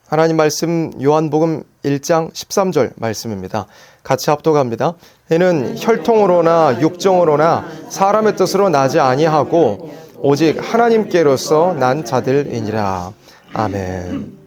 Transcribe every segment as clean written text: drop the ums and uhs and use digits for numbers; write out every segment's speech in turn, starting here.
하나님 말씀 요한복음 1장 13절 말씀입니다. 같이 합독합니다. 이는 혈통으로나 육정으로나 사람의 뜻으로 나지 아니하고 오직 하나님께로서 난 자들이니라. 아멘.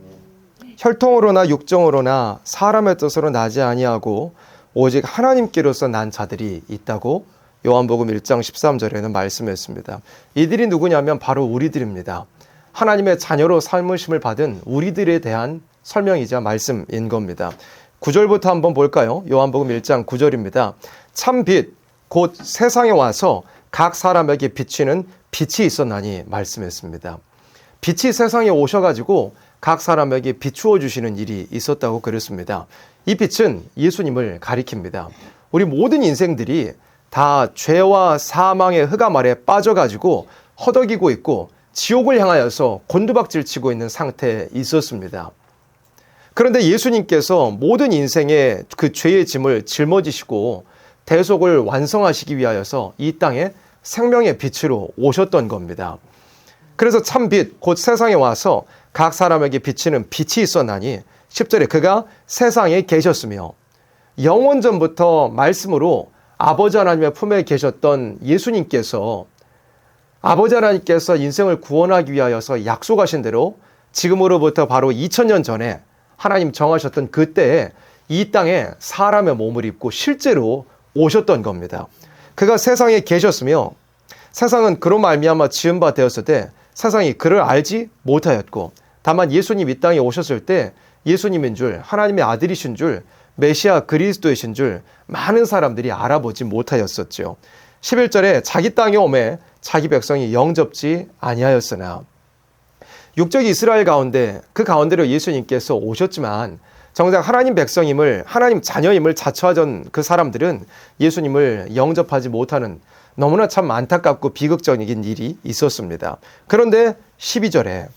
혈통으로나 육정으로나 사람의 뜻으로 나지 아니하고 오직 하나님께로서 난 자들이 있다고 요한복음 1장 13절에는 말씀했습니다. 이들이 누구냐면 바로 우리들입니다. 하나님의 자녀로 삶으심을 받은 우리들에 대한 설명이자 말씀인 겁니다. 9절부터 한번 볼까요? 요한복음 1장 9절입니다. 참 빛, 곧 세상에 와서 각 사람에게 비치는 빛이 있었나니 말씀했습니다. 빛이 세상에 오셔가지고 각 사람에게 비추어 주시는 일이 있었다고 그랬습니다. 이 빛은 예수님을 가리킵니다. 우리 모든 인생들이 다 죄와 사망의 흑암 아래 빠져가지고 허덕이고 있고 지옥을 향하여서 곤두박질 치고 있는 상태에 있었습니다. 그런데 예수님께서 모든 인생의 그 죄의 짐을 짊어지시고 대속을 완성하시기 위하여서 이 땅에 생명의 빛으로 오셨던 겁니다. 그래서 참빛 곧 세상에 와서 각 사람에게 비치는 빛이 있었나니 10절에 그가 세상에 계셨으며 영원전부터 말씀으로 아버지 하나님의 품에 계셨던 예수님께서 아버지 하나님께서 인생을 구원하기 위하여서 약속하신 대로 지금으로부터 바로 2000년 전에 하나님 정하셨던 그때에 이 땅에 사람의 몸을 입고 실제로 오셨던 겁니다. 그가 세상에 계셨으며 세상은 그로 말미암아 지은 바 되었을 때 세상이 그를 알지 못하였고 다만 예수님 이 땅에 오셨을 때 예수님인 줄 하나님의 아들이신 줄 메시아 그리스도이신 줄 많은 사람들이 알아보지 못하였었죠. 11절에 자기 땅에 오매 자기 백성이 영접지 아니하였으나 육적 이스라엘 가운데 그 가운데로 예수님께서 오셨지만 정작 하나님 백성임을 하나님 자녀임을 자처하던 그 사람들은 예수님을 영접하지 못하는 너무나 참 안타깝고 비극적인 일이 있었습니다. 그런데 12절에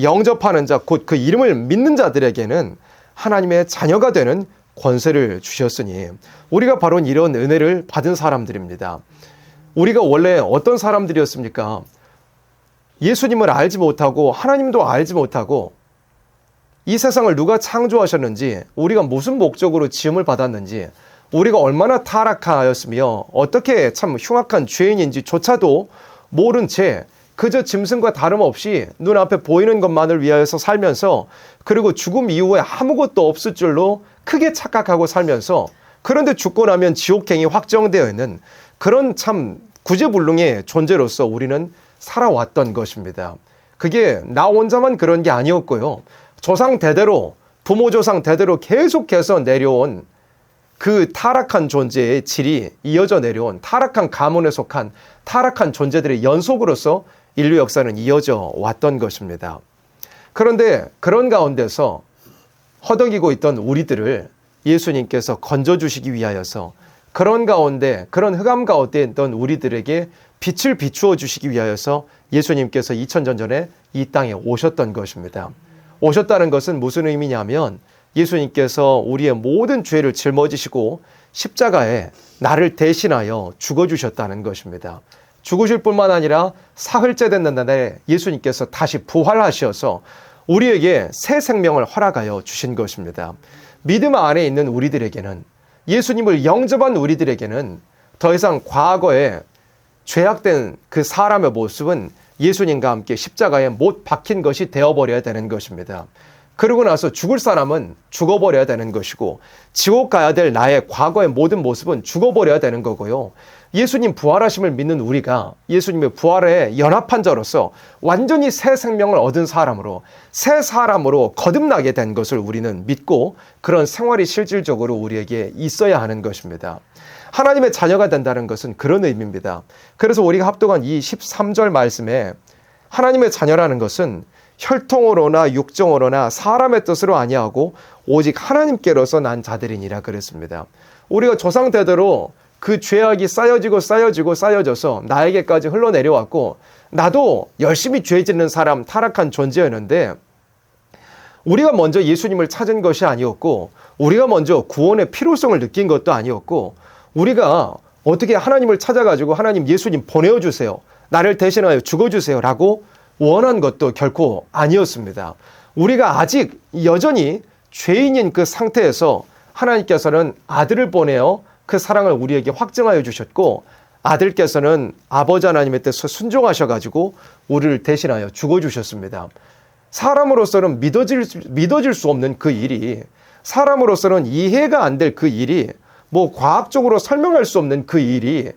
영접하는 자 곧 그 이름을 믿는 자들에게는 하나님의 자녀가 되는 권세를 주셨으니 우리가 바로 이런 은혜를 받은 사람들입니다. 우리가 원래 어떤 사람들이었습니까? 예수님을 알지 못하고 하나님도 알지 못하고 이 세상을 누가 창조하셨는지 우리가 무슨 목적으로 지음을 받았는지 우리가 얼마나 타락하였으며 어떻게 참 흉악한 죄인인지조차도 모른 채 그저 짐승과 다름없이 눈앞에 보이는 것만을 위하여서 살면서 그리고 죽음 이후에 아무것도 없을 줄로 크게 착각하고 살면서 그런데 죽고 나면 지옥행이 확정되어 있는 그런 참 구제불능의 존재로서 우리는 살아왔던 것입니다. 그게 나 혼자만 그런 게 아니었고요. 조상 대대로 부모 조상 대대로 계속해서 내려온 그 타락한 존재의 질이 이어져 내려온 타락한 가문에 속한 타락한 존재들의 연속으로서 인류 역사는 이어져 왔던 것입니다. 그런데 그런 가운데서 허덕이고 있던 우리들을 예수님께서 건져주시기 위하여서 그런 가운데 그런 흑암 가운데 있던 우리들에게 빛을 비추어 주시기 위하여서 예수님께서 2000년 전에 이 땅에 오셨던 것입니다. 오셨다는 것은 무슨 의미냐면 예수님께서 우리의 모든 죄를 짊어지시고 십자가에 나를 대신하여 죽어주셨다는 것입니다. 죽으실 뿐만 아니라 사흘째 됐는 날에 예수님께서 다시 부활하셔서 우리에게 새 생명을 허락하여 주신 것입니다. 믿음 안에 있는 우리들에게는 예수님을 영접한 우리들에게는 더 이상 과거에 죄악된 그 사람의 모습은 예수님과 함께 십자가에 못 박힌 것이 되어버려야 되는 것입니다. 그러고 나서 죽을 사람은 죽어버려야 되는 것이고 지옥 가야 될 나의 과거의 모든 모습은 죽어버려야 되는 거고요. 예수님 부활하심을 믿는 우리가 예수님의 부활에 연합한 자로서 완전히 새 생명을 얻은 사람으로 새 사람으로 거듭나게 된 것을 우리는 믿고 그런 생활이 실질적으로 우리에게 있어야 하는 것입니다. 하나님의 자녀가 된다는 것은 그런 의미입니다. 그래서 우리가 합독한 이 13절 말씀에 하나님의 자녀라는 것은 혈통으로나 육정으로나 사람의 뜻으로 아니하고 오직 하나님께로서 난 자들이니라 그랬습니다. 우리가 조상 대대로 그 죄악이 쌓여져서 나에게까지 흘러내려왔고 나도 열심히 죄 짓는 사람 타락한 존재였는데 우리가 먼저 예수님을 찾은 것이 아니었고 우리가 먼저 구원의 필요성을 느낀 것도 아니었고 우리가 어떻게 하나님을 찾아가지고 하나님 예수님 보내어주세요. 나를 대신하여 죽어주세요 라고 원한 것도 결코 아니었습니다. 우리가 아직 여전히 죄인인 그 상태에서 하나님께서는 아들을 보내어 그 사랑을 우리에게 확증하여 주셨고, 아들께서는 아버지 하나님의 뜻에 순종하셔가지고 우리를 대신하여 죽어주셨습니다. 사람으로서는 믿어질 수 없는 그 일이, 사람으로서는 이해가 안 될 그 일이, 뭐 과학적으로 설명할 수 없는 그 일이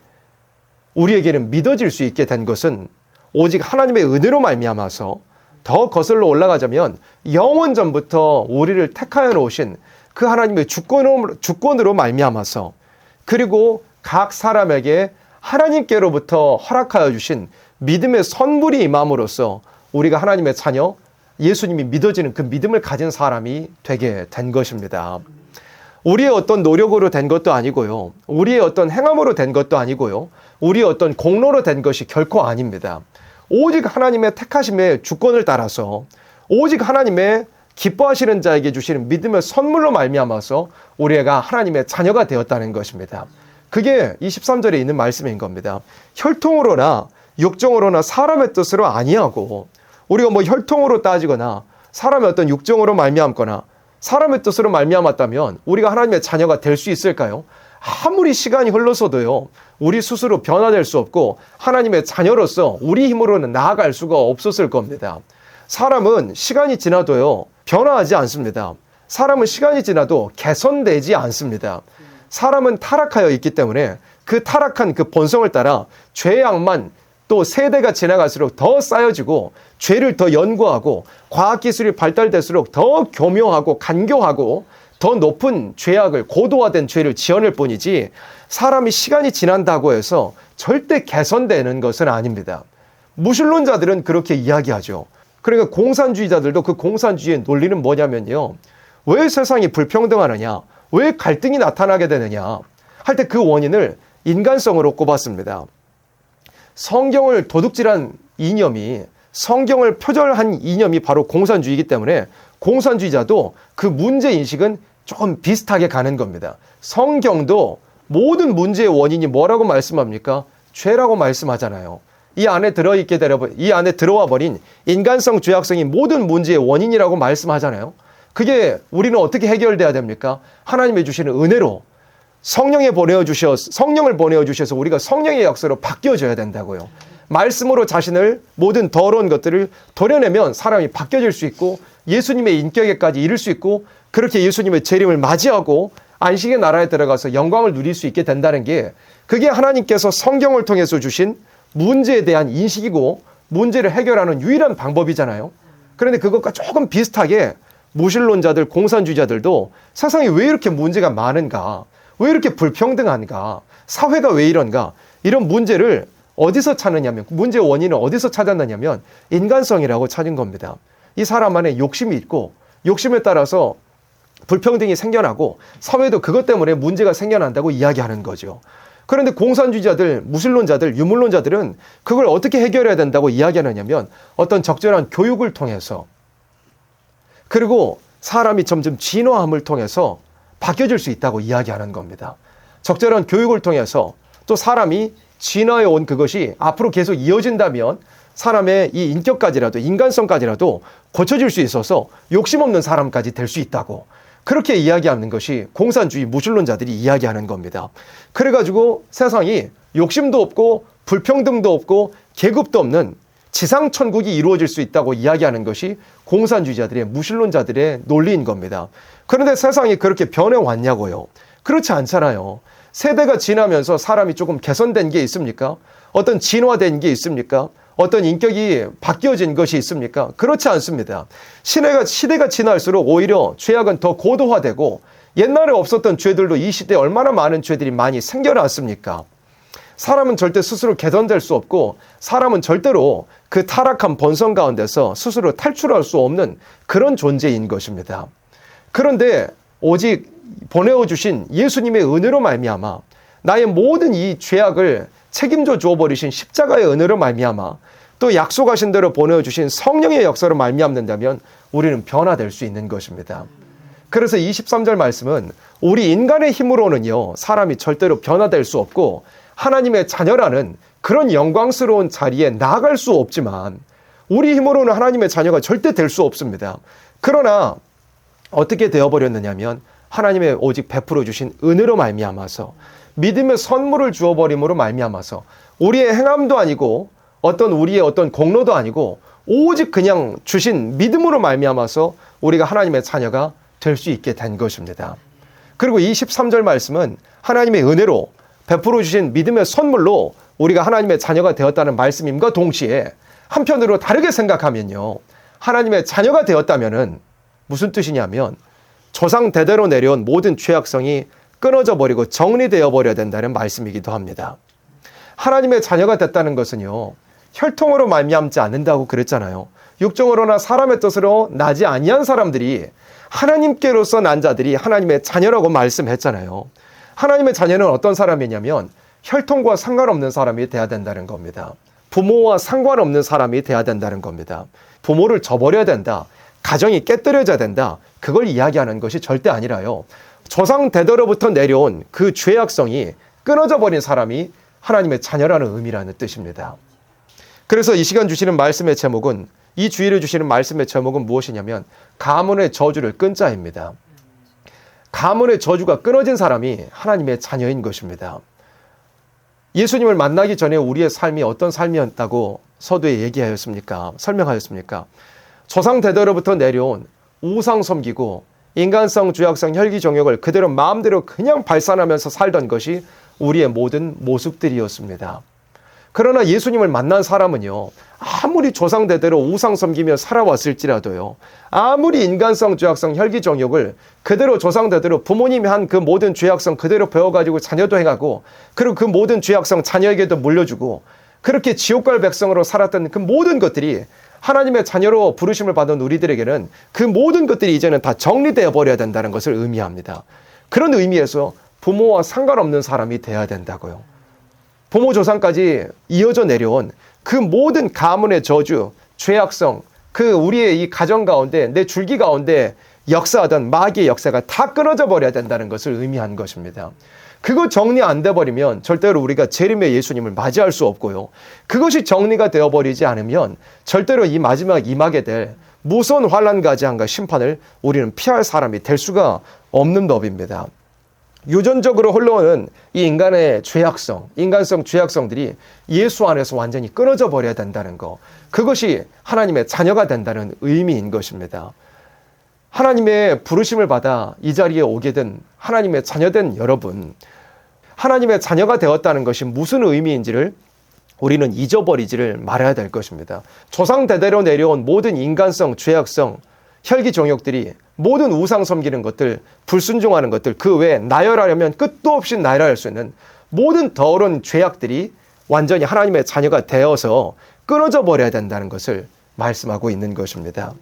우리에게는 믿어질 수 있게 된 것은 오직 하나님의 은혜로 말미암아서, 더 거슬러 올라가자면 영원전부터 우리를 택하여 놓으신 그 하나님의 주권으로 말미암아서, 그리고 각 사람에게 하나님께로부터 허락하여 주신 믿음의 선물이 임함으로써 우리가 하나님의 자녀, 예수님이 믿어지는 그 믿음을 가진 사람이 되게 된 것입니다. 우리의 어떤 노력으로 된 것도 아니고요, 우리의 어떤 행함으로 된 것도 아니고요, 우리의 어떤 공로로 된 것이 결코 아닙니다. 오직 하나님의 택하심의 주권을 따라서, 오직 하나님의 기뻐하시는 자에게 주시는 믿음의 선물로 말미암아서 우리가 하나님의 자녀가 되었다는 것입니다. 그게 23절에 있는 말씀인 겁니다. 혈통으로나 육정으로나 사람의 뜻으로 아니하고, 우리가 뭐 혈통으로 따지거나 사람의 어떤 육정으로 말미암거나 사람의 뜻으로 말미암았다면 우리가 하나님의 자녀가 될 수 있을까요? 아무리 시간이 흘러서도요, 우리 스스로 변화될 수 없고 하나님의 자녀로서 우리 힘으로는 나아갈 수가 없었을 겁니다. 사람은 시간이 지나도요, 변화하지 않습니다. 사람은 시간이 지나도 개선되지 않습니다. 사람은 타락하여 있기 때문에 그 타락한 그 본성을 따라 죄악만 또 세대가 지나갈수록 더 쌓여지고, 죄를 더 연구하고 과학기술이 발달될수록 더 교묘하고 간교하고 더 높은 죄악을, 고도화된 죄를 지어낼 뿐이지, 사람이 시간이 지난다고 해서 절대 개선되는 것은 아닙니다. 무신론자들은 그렇게 이야기하죠. 그러니까 공산주의자들도 그 공산주의의 논리는 뭐냐면요, 왜 세상이 불평등하느냐, 왜 갈등이 나타나게 되느냐 할 때 그 원인을 인간성으로 꼽았습니다. 성경을 도둑질한 이념이, 성경을 표절한 이념이 바로 공산주의이기 때문에 공산주의자도 그 문제인식은 조금 비슷하게 가는 겁니다. 성경도 모든 문제의 원인이 뭐라고 말씀합니까? 죄라고 말씀하잖아요. 이 안에 들어와 버린 인간성 죄악성이 모든 문제의 원인이라고 말씀하잖아요. 그게 우리는 어떻게 해결돼야 됩니까? 하나님이 주시는 은혜로 성령을 보내어 주셔서 우리가 성령의 역사로 바뀌어져야 된다고요. 말씀으로 자신을 모든 더러운 것들을 도려내면 사람이 바뀌어질 수 있고 예수님의 인격에까지 이를 수 있고, 그렇게 예수님의 재림을 맞이하고 안식의 나라에 들어가서 영광을 누릴 수 있게 된다는 게, 그게 하나님께서 성경을 통해서 주신 문제에 대한 인식이고 문제를 해결하는 유일한 방법이잖아요. 그런데 그것과 조금 비슷하게 무신론자들, 공산주의자들도 세상에 왜 이렇게 문제가 많은가, 왜 이렇게 불평등한가, 사회가 왜 이런가, 이런 문제를 어디서 찾느냐면, 문제의 원인을 어디서 찾았느냐면 인간성이라고 찾은 겁니다. 이 사람 안에 욕심이 있고, 욕심에 따라서 불평등이 생겨나고 사회도 그것 때문에 문제가 생겨난다고 이야기하는 거죠. 그런데 공산주의자들, 무신론자들, 유물론자들은 그걸 어떻게 해결해야 된다고 이야기하느냐면 어떤 적절한 교육을 통해서, 그리고 사람이 점점 진화함을 통해서 바뀌어질 수 있다고 이야기하는 겁니다. 적절한 교육을 통해서 또 사람이 진화해 온 그것이 앞으로 계속 이어진다면 사람의 이 인격까지라도, 인간성까지라도 고쳐질 수 있어서 욕심 없는 사람까지 될 수 있다고, 그렇게 이야기하는 것이 공산주의 무신론자들이 이야기하는 겁니다. 그래가지고 세상이 욕심도 없고 불평등도 없고 계급도 없는 지상천국이 이루어질 수 있다고 이야기하는 것이 공산주의자들의, 무신론자들의 논리인 겁니다. 그런데 세상이 그렇게 변해왔냐고요? 그렇지 않잖아요. 세대가 지나면서 사람이 조금 개선된 게 있습니까? 어떤 진화된 게 있습니까? 어떤 인격이 바뀌어진 것이 있습니까? 그렇지 않습니다. 시대가 지날수록 오히려 죄악은 더 고도화되고, 옛날에 없었던 죄들도 이 시대에 얼마나 많은 죄들이 많이 생겨났습니까? 사람은 절대 스스로 개선될 수 없고, 사람은 절대로 그 타락한 본성 가운데서 스스로 탈출할 수 없는 그런 존재인 것입니다. 그런데 오직 보내어 주신 예수님의 은혜로 말미암아 나의 모든 이 죄악을 책임져 주어버리신 십자가의 은혜로 말미암아 또 약속하신 대로 보내어 주신 성령의 역사로 말미암는다면 우리는 변화될 수 있는 것입니다. 그래서 23절 말씀은 우리 인간의 힘으로는요, 사람이 절대로 변화될 수 없고 하나님의 자녀라는 그런 영광스러운 자리에 나아갈 수 없지만, 우리 힘으로는 하나님의 자녀가 절대 될 수 없습니다. 그러나 어떻게 되어버렸느냐면 하나님의 오직 베풀어 주신 은혜로 말미암아서 믿음의 선물을 주어버림으로 말미암아서 우리의 행함도 아니고 우리의 어떤 공로도 아니고 오직 그냥 주신 믿음으로 말미암아서 우리가 하나님의 자녀가 될 수 있게 된 것입니다. 그리고 이 13절 말씀은 하나님의 은혜로 베풀어 주신 믿음의 선물로 우리가 하나님의 자녀가 되었다는 말씀임과 동시에 한편으로 다르게 생각하면요, 하나님의 자녀가 되었다면은 무슨 뜻이냐면 조상 대대로 내려온 모든 죄악성이 끊어져 버리고 정리되어 버려야 된다는 말씀이기도 합니다. 하나님의 자녀가 됐다는 것은요, 혈통으로 말미암지 않는다고 그랬잖아요. 육정으로나 사람의 뜻으로 나지 아니한 사람들이 하나님께로서 난 자들이 하나님의 자녀라고 말씀했잖아요. 하나님의 자녀는 어떤 사람이냐면 혈통과 상관없는 사람이 돼야 된다는 겁니다. 부모와 상관없는 사람이 돼야 된다는 겁니다. 부모를 저버려야 된다, 가정이 깨뜨려져야 된다, 그걸 이야기하는 것이 절대 아니라요, 조상 대대로부터 내려온 그 죄악성이 끊어져 버린 사람이 하나님의 자녀라는 의미라는 뜻입니다. 그래서 이 시간 주시는 말씀의 제목은, 이 주일에 주시는 말씀의 제목은 무엇이냐면 가문의 저주를 끊자입니다. 가문의 저주가 끊어진 사람이 하나님의 자녀인 것입니다. 예수님을 만나기 전에 우리의 삶이 어떤 삶이었다고 서두에 얘기하였습니까? 설명하였습니까? 조상 대대로부터 내려온 우상 섬기고 인간성, 죄악성, 혈기 정욕을 그대로 마음대로 그냥 발산하면서 살던 것이 우리의 모든 모습들이었습니다. 그러나 예수님을 만난 사람은요, 아무리 조상 대대로 우상 섬기며 살아왔을지라도요, 아무리 인간성, 죄악성, 혈기 정욕을 그대로 조상 대대로 부모님이 한 그 모든 죄악성 그대로 배워가지고 자녀도 행하고, 그리고 그 모든 죄악성 자녀에게도 물려주고, 그렇게 지옥 갈 백성으로 살았던 그 모든 것들이 하나님의 자녀로 부르심을 받은 우리들에게는 그 모든 것들이 이제는 다 정리되어 버려야 된다는 것을 의미합니다. 그런 의미에서 부모와 상관없는 사람이 돼야 된다고요. 부모 조상까지 이어져 내려온 그 모든 가문의 저주, 죄악성, 그 우리의 이 가정 가운데, 내 줄기 가운데 역사하던 마귀의 역사가 다 끊어져 버려야 된다는 것을 의미한 것입니다. 그거 정리 안 돼버리면 절대로 우리가 재림의 예수님을 맞이할 수 없고요, 그것이 정리가 되어버리지 않으면 절대로 이 마지막 임하게 될 무서운 환난과 재앙과 심판을 우리는 피할 사람이 될 수가 없는 법입니다. 유전적으로 흘러오는 이 인간의 죄악성, 인간성 죄악성들이 예수 안에서 완전히 끊어져 버려야 된다는 것, 그것이 하나님의 자녀가 된다는 의미인 것입니다. 하나님의 부르심을 받아 이 자리에 오게 된 하나님의 자녀된 여러분, 하나님의 자녀가 되었다는 것이 무슨 의미인지를 우리는 잊어버리지를 말아야 될 것입니다. 조상 대대로 내려온 모든 인간성, 죄악성, 혈기 정욕들이, 모든 우상 섬기는 것들, 불순종하는 것들, 그 외에 나열하려면 끝도 없이 나열할 수 있는 모든 더러운 죄악들이 완전히 하나님의 자녀가 되어서 끊어져 버려야 된다는 것을 말씀하고 있는 것입니다.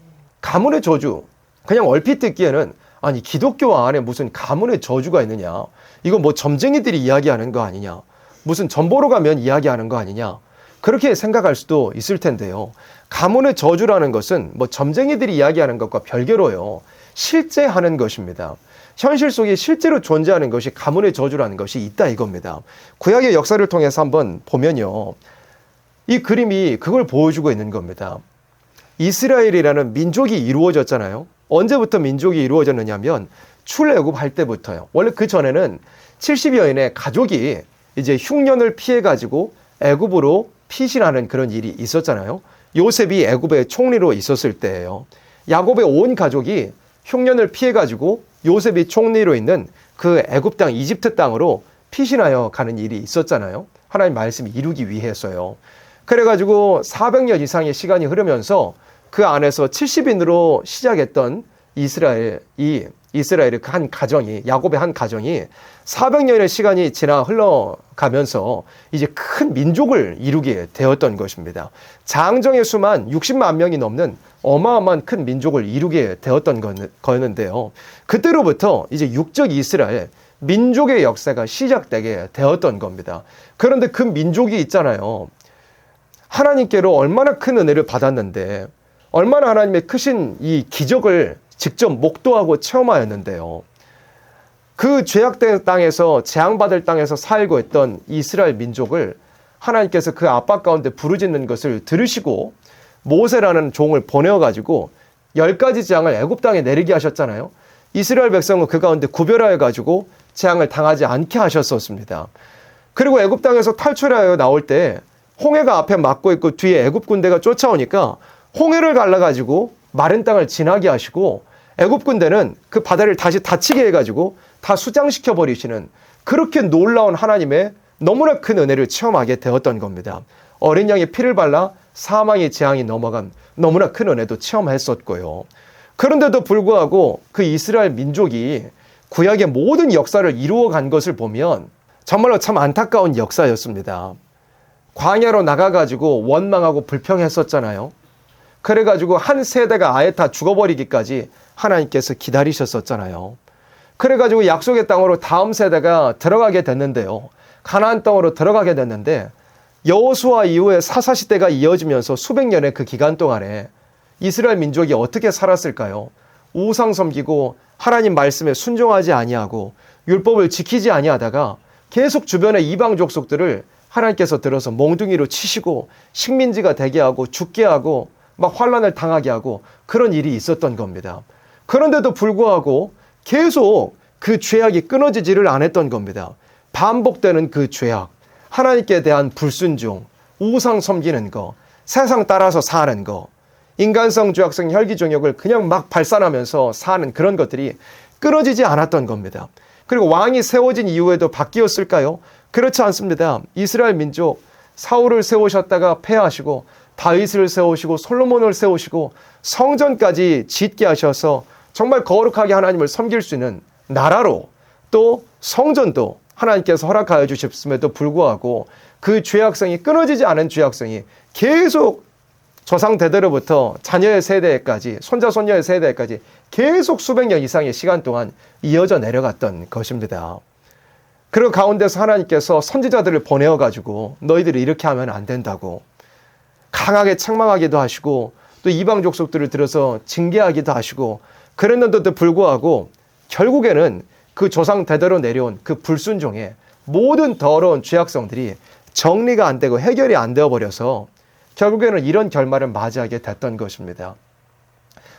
가문의 저주, 그냥 얼핏 듣기에는 아니 기독교 안에 무슨 가문의 저주가 있느냐, 이거 뭐 점쟁이들이 이야기하는 거 아니냐, 무슨 점보러 가면 이야기하는 거 아니냐, 그렇게 생각할 수도 있을 텐데요, 가문의 저주라는 것은 뭐 점쟁이들이 이야기하는 것과 별개로요, 실제 하는 것입니다. 현실 속에 실제로 존재하는 것이 가문의 저주라는 것이 있다 이겁니다. 구약의 역사를 통해서 한번 보면요, 이 그림이 그걸 보여주고 있는 겁니다. 이스라엘이라는 민족이 이루어졌잖아요. 언제부터 민족이 이루어졌느냐면 출애굽할 때부터요. 원래 그 전에는 70여인의 가족이 이제 흉년을 피해 가지고 애굽으로 피신하는 그런 일이 있었잖아요. 요셉이 애굽의 총리로 있었을 때예요. 야곱의 온 가족이 흉년을 피해 가지고 요셉이 총리로 있는 그 애굽 땅, 이집트 땅으로 피신하여 가는 일이 있었잖아요. 하나님 말씀이 이루기 위해서요. 그래가지고 400년 이상의 시간이 흐르면서 그 안에서 70인으로 시작했던 이스라엘의 한 가정이, 야곱의 한 가정이 400년의 시간이 지나 흘러가면서 이제 큰 민족을 이루게 되었던 것입니다. 장정의 수만 60만 명이 넘는 어마어마한 큰 민족을 이루게 되었던 거였는데요. 그때로부터 이제 육적 이스라엘, 민족의 역사가 시작되게 되었던 겁니다. 그런데 그 민족이 있잖아요. 하나님께로 얼마나 큰 은혜를 받았는데, 얼마나 하나님의 크신 이 기적을 직접 목도하고 체험하였는데요. 그 죄악된 땅에서, 재앙받을 땅에서 살고 있던 이스라엘 민족을 하나님께서 그 압박 가운데 부르짖는 것을 들으시고 모세라는 종을 보내어가지고 10가지 재앙을 애굽 땅에 내리게 하셨잖아요. 이스라엘 백성은 그 가운데 구별하여 가지고 재앙을 당하지 않게 하셨었습니다. 그리고 애굽 땅에서 탈출하여 나올 때 홍해가 앞에 막고 있고 뒤에 애굽 군대가 쫓아오니까 홍해를 갈라가지고 마른 땅을 지나게 하시고 애굽 군대는 그 바다를 다시 닫히게 해가지고 다 수장시켜 버리시는 그렇게 놀라운 하나님의 너무나 큰 은혜를 체험하게 되었던 겁니다. 어린 양의 피를 발라 사망의 재앙이 넘어간 너무나 큰 은혜도 체험했었고요. 그런데도 불구하고 그 이스라엘 민족이 구약의 모든 역사를 이루어간 것을 보면 정말로 참 안타까운 역사였습니다. 광야로 나가가지고 원망하고 불평했었잖아요. 그래가지고 한 세대가 아예 다 죽어버리기까지 하나님께서 기다리셨었잖아요. 그래가지고 약속의 땅으로 다음 세대가 들어가게 됐는데요. 가나안 땅으로 들어가게 됐는데 여호수아 이후에 사사시대가 이어지면서 수백 년의 그 기간 동안에 이스라엘 민족이 어떻게 살았을까요? 우상 섬기고 하나님 말씀에 순종하지 아니하고 율법을 지키지 아니하다가 계속 주변의 이방 족속들을 하나님께서 들어서 몽둥이로 치시고 식민지가 되게 하고 죽게 하고 막 환란을 당하게 하고 그런 일이 있었던 겁니다. 그런데도 불구하고 계속 그 죄악이 끊어지지를 않았던 겁니다. 반복되는 그 죄악, 하나님께 대한 불순종, 우상 섬기는 거, 세상 따라서 사는 거, 인간성, 죄악성, 혈기종욕을 그냥 막 발산하면서 사는 그런 것들이 끊어지지 않았던 겁니다. 그리고 왕이 세워진 이후에도 바뀌었을까요? 그렇지 않습니다. 이스라엘 민족 사울을 세우셨다가 패하시고 다윗을 세우시고 솔로몬을 세우시고 성전까지 짓게 하셔서 정말 거룩하게 하나님을 섬길 수 있는 나라로 또 성전도 하나님께서 허락하여 주셨음에도 불구하고 그 죄악성이 끊어지지 않은 죄악성이 계속 조상 대대로부터 자녀의 세대까지 손자 손녀의 세대까지 계속 수백 년 이상의 시간 동안 이어져 내려갔던 것입니다. 그리고 가운데서 하나님께서 선지자들을 보내어가지고 너희들이 이렇게 하면 안 된다고 강하게 책망하기도 하시고 또 이방 족속들을 들어서 징계하기도 하시고 그랬는데도 불구하고 결국에는 그 조상 대대로 내려온 그 불순종의 모든 더러운 죄악성들이 정리가 안 되고 해결이 안 되어 버려서 결국에는 이런 결말을 맞이하게 됐던 것입니다.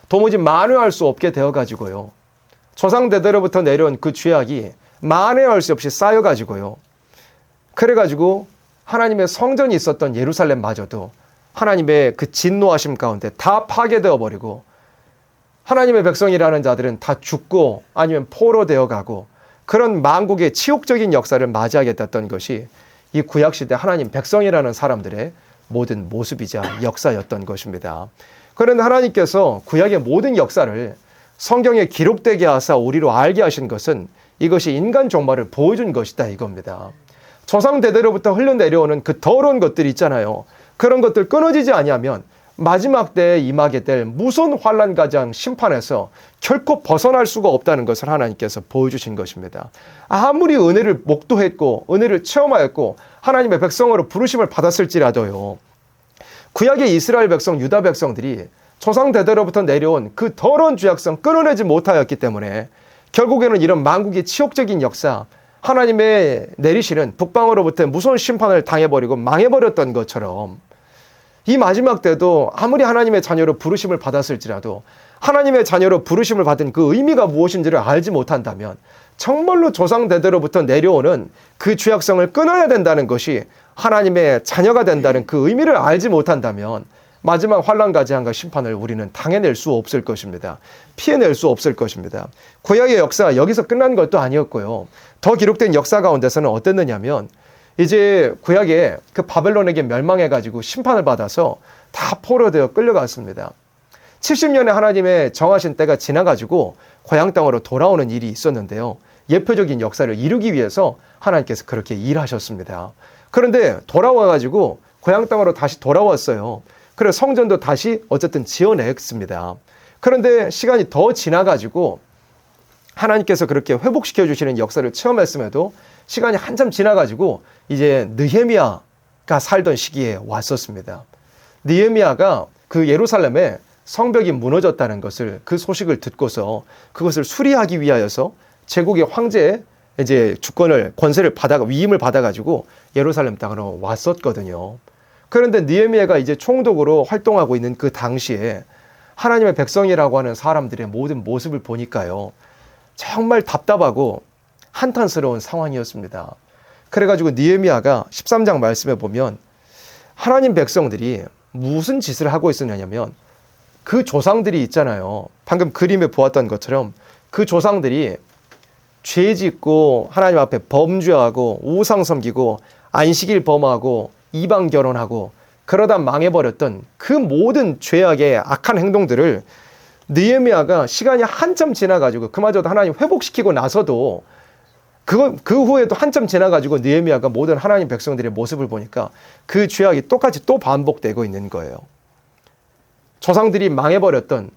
도무지 만회할 수 없게 되어가지고요. 조상 대대로부터 내려온 그 죄악이 만회할 수 없이 쌓여가지고요. 그래가지고 하나님의 성전이 있었던 예루살렘마저도 하나님의 그 진노하심 가운데 다 파괴되어 버리고 하나님의 백성이라는 자들은 다 죽고 아니면 포로되어 가고 그런 만국의 치욕적인 역사를 맞이하게 됐던 것이 이 구약시대 하나님 백성이라는 사람들의 모든 모습이자 역사였던 것입니다. 그런데 하나님께서 구약의 모든 역사를 성경에 기록되게 하사 우리로 알게 하신 것은 이것이 인간 종말을 보여준 것이다 이겁니다. 조상 대대로부터 흘러내려오는 그 더러운 것들이 있잖아요. 그런 것들 끊어지지 아니하면 마지막 때에 임하게 될 무서운 환난 가장 심판에서 결코 벗어날 수가 없다는 것을 하나님께서 보여주신 것입니다. 아무리 은혜를 목도했고 은혜를 체험하였고 하나님의 백성으로 부르심을 받았을지라도요. 구약의 이스라엘 백성, 유다 백성들이 조상 대대로부터 내려온 그 더러운 죄악성 끊어내지 못하였기 때문에 결국에는 이런 만국의 치욕적인 역사, 하나님의 내리시는 북방으로부터 무서운 심판을 당해버리고 망해버렸던 것처럼 이 마지막 때도 아무리 하나님의 자녀로 부르심을 받았을지라도 하나님의 자녀로 부르심을 받은 그 의미가 무엇인지를 알지 못한다면 정말로 조상 대대로부터 내려오는 그 죄악성을 끊어야 된다는 것이 하나님의 자녀가 된다는 그 의미를 알지 못한다면 마지막 환난가지한과 심판을 우리는 당해낼 수 없을 것입니다. 피해낼 수 없을 것입니다. 구약의 역사가 여기서 끝난 것도 아니었고요. 더 기록된 역사 가운데서는 어땠느냐면 이제 구약에 그 바벨론에게 멸망해가지고 심판을 받아서 다 포로되어 끌려갔습니다. 70년에 하나님의 정하신 때가 지나가지고 고향 땅으로 돌아오는 일이 있었는데요. 예표적인 역사를 이루기 위해서 하나님께서 그렇게 일하셨습니다. 그런데 돌아와가지고 고향 땅으로 다시 돌아왔어요. 그래서 성전도 다시 어쨌든 지어냈습니다. 그런데 시간이 더 지나가지고 하나님께서 그렇게 회복시켜 주시는 역사를 체험했음에도 시간이 한참 지나가지고 이제 느헤미야가 살던 시기에 왔었습니다. 느헤미야가 그 예루살렘에 성벽이 무너졌다는 것을 그 소식을 듣고서 그것을 수리하기 위하여서 제국의 황제의 이제 주권을 권세를 위임을 받아가지고 예루살렘 땅으로 왔었거든요. 그런데 느헤미야가 이제 총독으로 활동하고 있는 그 당시에 하나님의 백성이라고 하는 사람들의 모든 모습을 보니까요, 정말 답답하고 한탄스러운 상황이었습니다. 그래가지고 느헤미야가 13장 말씀에 보면 하나님 백성들이 무슨 짓을 하고 있었냐면, 그 조상들이 있잖아요. 방금 그림에 보았던 것처럼 그 조상들이 죄 짓고 하나님 앞에 범죄하고 우상 섬기고 안식일 범하고 이방 결혼하고 그러다 망해버렸던 그 모든 죄악의 악한 행동들을 느헤미야가 시간이 한참 지나가지고 그마저도 하나님 회복시키고 나서도 그 후에도 한참 지나가지고 느헤미야가 모든 하나님 백성들의 모습을 보니까 그 죄악이 똑같이 또 반복되고 있는 거예요. 조상들이 망해버렸던,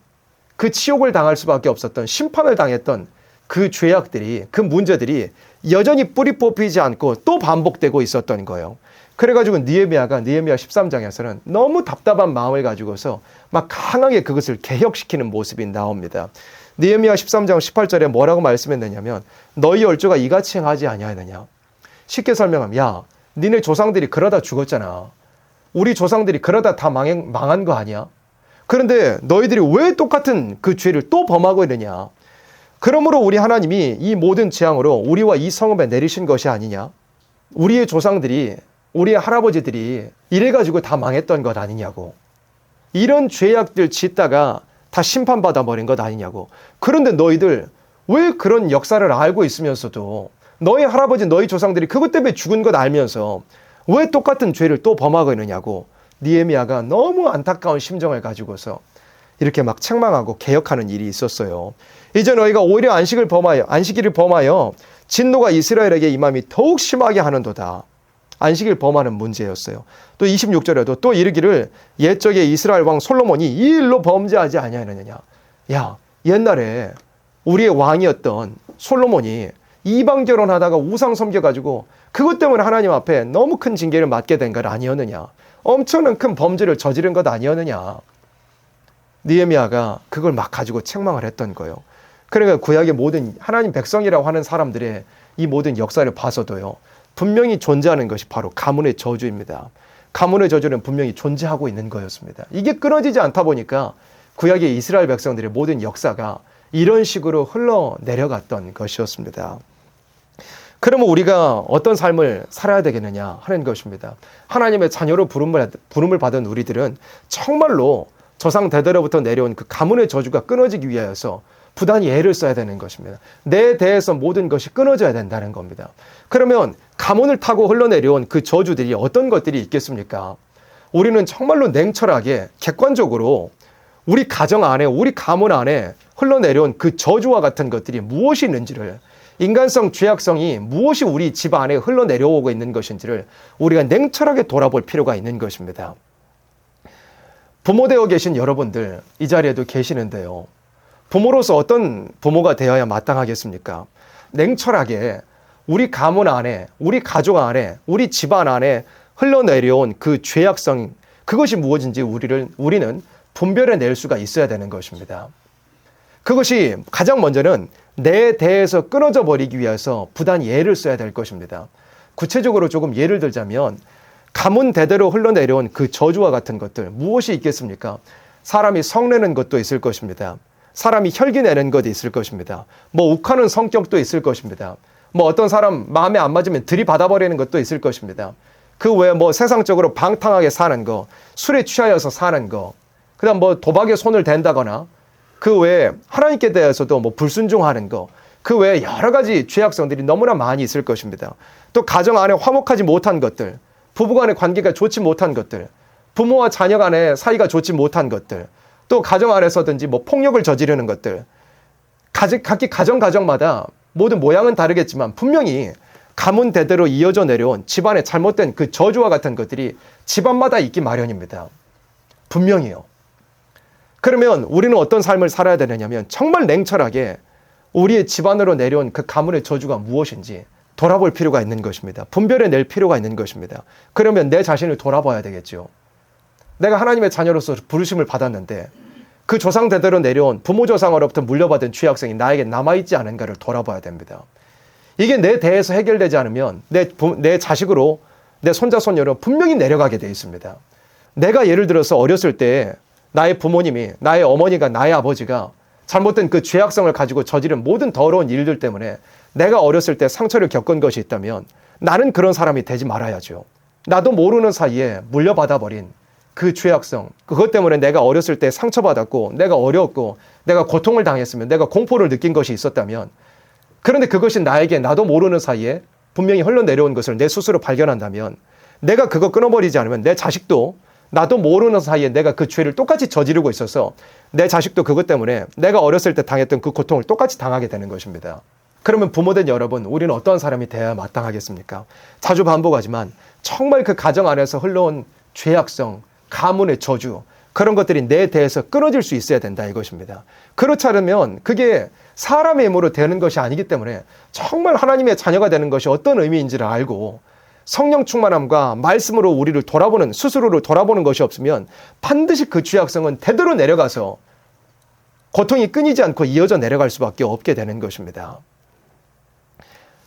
그 치욕을 당할 수밖에 없었던, 심판을 당했던 그 죄악들이, 그 문제들이 여전히 뿌리 뽑히지 않고 또 반복되고 있었던 거예요. 그래가지고 느헤미야 13장에서는 너무 답답한 마음을 가지고서 막 강하게 그것을 개혁시키는 모습이 나옵니다. 느헤미야 13장 18절에 뭐라고 말씀했느냐면, 너희 열조가 이같이 행하지 아니하느냐. 쉽게 설명하면, 야, 니네 조상들이 그러다 죽었잖아. 우리 조상들이 그러다 다 망한 거 아니야? 그런데 너희들이 왜 똑같은 그 죄를 또 범하고 있느냐? 그러므로 우리 하나님이 이 모든 재앙으로 우리와 이 성읍에 내리신 것이 아니냐? 우리의 조상들이, 우리의 할아버지들이 이래가지고 다 망했던 것 아니냐고. 이런 죄악들 짓다가 다 심판받아 버린 것 아니냐고. 그런데 너희들 왜 그런 역사를 알고 있으면서도, 너희 할아버지, 너희 조상들이 그것 때문에 죽은 것 알면서 왜 똑같은 죄를 또 범하고 있느냐고. 느헤미야가 너무 안타까운 심정을 가지고서 이렇게 막 책망하고 개혁하는 일이 있었어요. 이제 너희가 오히려 안식일을 범하여 진노가 이스라엘에게 임함이 더욱 심하게 하는도다. 안식일 범하는 문제였어요. 또 26절에도 또 이르기를, 옛적에 이스라엘 왕 솔로몬이 이 일로 범죄하지 아니하느냐. 야, 옛날에 우리의 왕이었던 솔로몬이 이방 결혼하다가 우상 섬겨가지고 그것 때문에 하나님 앞에 너무 큰 징계를 맞게 된 것 아니었느냐. 엄청난 큰 범죄를 저지른 것 아니었느냐. 느헤미야가 그걸 막 가지고 책망을 했던 거예요. 그러니까 구약의 모든 하나님 백성이라고 하는 사람들의 이 모든 역사를 봐서도요, 분명히 존재하는 것이 바로 가문의 저주입니다. 가문의 저주는 분명히 존재하고 있는 거였습니다. 이게 끊어지지 않다 보니까 구약의 이스라엘 백성들의 모든 역사가 이런 식으로 흘러내려갔던 것이었습니다. 그러면 우리가 어떤 삶을 살아야 되겠느냐 하는 것입니다. 하나님의 자녀로 부름을 받은 우리들은 정말로 조상 대대로부터 내려온 그 가문의 저주가 끊어지기 위하여서 부단히 애를 써야 되는 것입니다. 내 대에서 모든 것이 끊어져야 된다는 겁니다. 그러면 가문을 타고 흘러내려온 그 저주들이 어떤 것들이 있겠습니까? 우리는 정말로 냉철하게 객관적으로 우리 가정 안에, 우리 가문 안에 흘러내려온 그 저주와 같은 것들이 무엇이 있는지를, 인간성, 죄악성이 무엇이 우리 집 안에 흘러내려오고 있는 것인지를 우리가 냉철하게 돌아볼 필요가 있는 것입니다. 부모 되어 계신 여러분들 이 자리에도 계시는데요, 부모로서 어떤 부모가 되어야 마땅하겠습니까? 냉철하게 우리 가문 안에, 우리 가족 안에, 우리 집안 안에 흘러내려온 그 죄악성, 그것이 무엇인지 우리는 분별해낼 수가 있어야 되는 것입니다. 그것이 가장 먼저는 내 대에서 끊어져 버리기 위해서 부단히 애를 써야 될 것입니다. 구체적으로 조금 예를 들자면, 가문 대대로 흘러내려온 그 저주와 같은 것들 무엇이 있겠습니까? 사람이 성내는 것도 있을 것입니다. 사람이 혈기 내는 것도 있을 것입니다. 뭐 욱하는 성격도 있을 것입니다. 뭐 어떤 사람 마음에 안 맞으면 들이받아버리는 것도 있을 것입니다. 그 외에 뭐 세상적으로 방탕하게 사는 거, 술에 취하여서 사는 거, 그 다음 뭐 도박에 손을 댄다거나, 그 외에 하나님께 대해서도 뭐 불순종하는 거, 그 외에 여러 가지 죄악성들이 너무나 많이 있을 것입니다. 또 가정 안에 화목하지 못한 것들, 부부간의 관계가 좋지 못한 것들, 부모와 자녀 간의 사이가 좋지 못한 것들, 또 가정 안에서든지 뭐 폭력을 저지르는 것들, 각기 가정마다 모든 모양은 다르겠지만 분명히 가문 대대로 이어져 내려온 집안의 잘못된 그 저주와 같은 것들이 집안마다 있기 마련입니다. 분명히요. 그러면 우리는 어떤 삶을 살아야 되느냐면, 정말 냉철하게 우리의 집안으로 내려온 그 가문의 저주가 무엇인지 돌아볼 필요가 있는 것입니다. 분별해낼 필요가 있는 것입니다. 그러면 내 자신을 돌아봐야 되겠죠. 내가 하나님의 자녀로서 부르심을 받았는데 그 조상 대대로 내려온 부모 조상으로부터 물려받은 죄악성이 나에게 남아있지 않은가를 돌아봐야 됩니다. 이게 내 대에서 해결되지 않으면 내 자식으로, 내 손자 손녀로 분명히 내려가게 되어 있습니다. 내가 예를 들어서 어렸을 때 나의 부모님이, 나의 어머니가, 나의 아버지가 잘못된 그 죄악성을 가지고 저지른 모든 더러운 일들 때문에 내가 어렸을 때 상처를 겪은 것이 있다면 나는 그런 사람이 되지 말아야죠. 나도 모르는 사이에 물려받아 버린 그 죄악성, 그것 때문에 내가 어렸을 때 상처받았고 내가 어려웠고 내가 고통을 당했으면, 내가 공포를 느낀 것이 있었다면, 그런데 그것이 나에게 나도 모르는 사이에 분명히 흘러내려온 것을 내 스스로 발견한다면, 내가 그거 끊어버리지 않으면 내 자식도 나도 모르는 사이에 내가 그 죄를 똑같이 저지르고 있어서 내 자식도 그것 때문에 내가 어렸을 때 당했던 그 고통을 똑같이 당하게 되는 것입니다. 그러면 부모된 여러분, 우리는 어떠한 사람이 되어야 마땅하겠습니까? 자주 반복하지만 정말 그 가정 안에서 흘러온 죄악성, 가문의 저주, 그런 것들이 내 대해서 끊어질 수 있어야 된다 이것입니다. 그렇지 않으면 그게 사람의 힘으로 되는 것이 아니기 때문에 정말 하나님의 자녀가 되는 것이 어떤 의미인지를 알고 성령 충만함과 말씀으로 우리를 돌아보는, 스스로를 돌아보는 것이 없으면 반드시 그 죄악성은 대대로 내려가서 고통이 끊이지 않고 이어져 내려갈 수밖에 없게 되는 것입니다.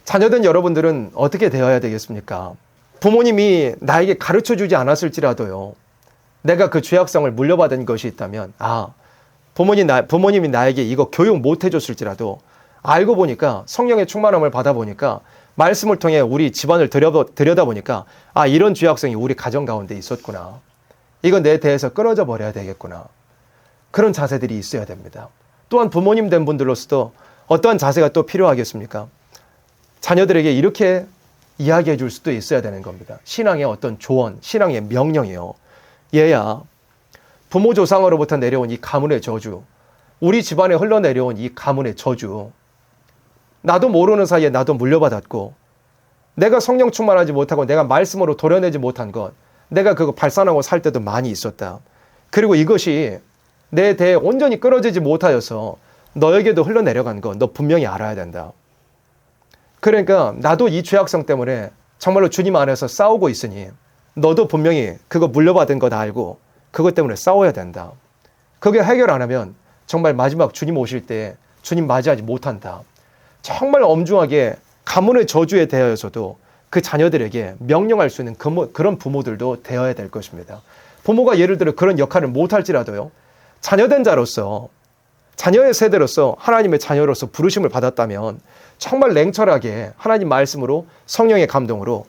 자녀된 여러분들은 어떻게 되어야 되겠습니까? 부모님이 나에게 가르쳐주지 않았을지라도요, 내가 그 죄악성을 물려받은 것이 있다면, 부모님이 나에게 이거 교육 못 해줬을지라도 알고 보니까, 성령의 충만함을 받아보니까, 말씀을 통해 우리 집안을 들여다보니까 이런 죄악성이 우리 가정 가운데 있었구나. 이건 내 대해서 끊어져 버려야 되겠구나. 그런 자세들이 있어야 됩니다. 또한 부모님 된 분들로서도 어떠한 자세가 또 필요하겠습니까? 자녀들에게 이렇게 이야기해 줄 수도 있어야 되는 겁니다. 신앙의 어떤 조언, 신앙의 명령이요. 얘야, 부모 조상으로부터 내려온 이 가문의 저주, 우리 집안에 흘러내려온 이 가문의 저주, 나도 모르는 사이에 나도 물려받았고, 내가 성령 충만하지 못하고 내가 말씀으로 도려내지 못한 것, 내가 그거 발산하고 살 때도 많이 있었다. 그리고 이것이 내 대에 온전히 끊어지지 못하여서 너에게도 흘러내려간 거 너 분명히 알아야 된다. 그러니까 나도 이 죄악성 때문에 정말로 주님 안에서 싸우고 있으니 너도 분명히 그거 물려받은 거 다 알고 그것 때문에 싸워야 된다. 그게 해결 안 하면 정말 마지막 주님 오실 때 주님 맞이하지 못한다. 정말 엄중하게 가문의 저주에 대하여서도 그 자녀들에게 명령할 수 있는 그런 부모들도 되어야 될 것입니다. 부모가 예를 들어 그런 역할을 못할지라도요, 자녀된 자로서, 자녀의 세대로서 하나님의 자녀로서 부르심을 받았다면 정말 냉철하게 하나님 말씀으로 성령의 감동으로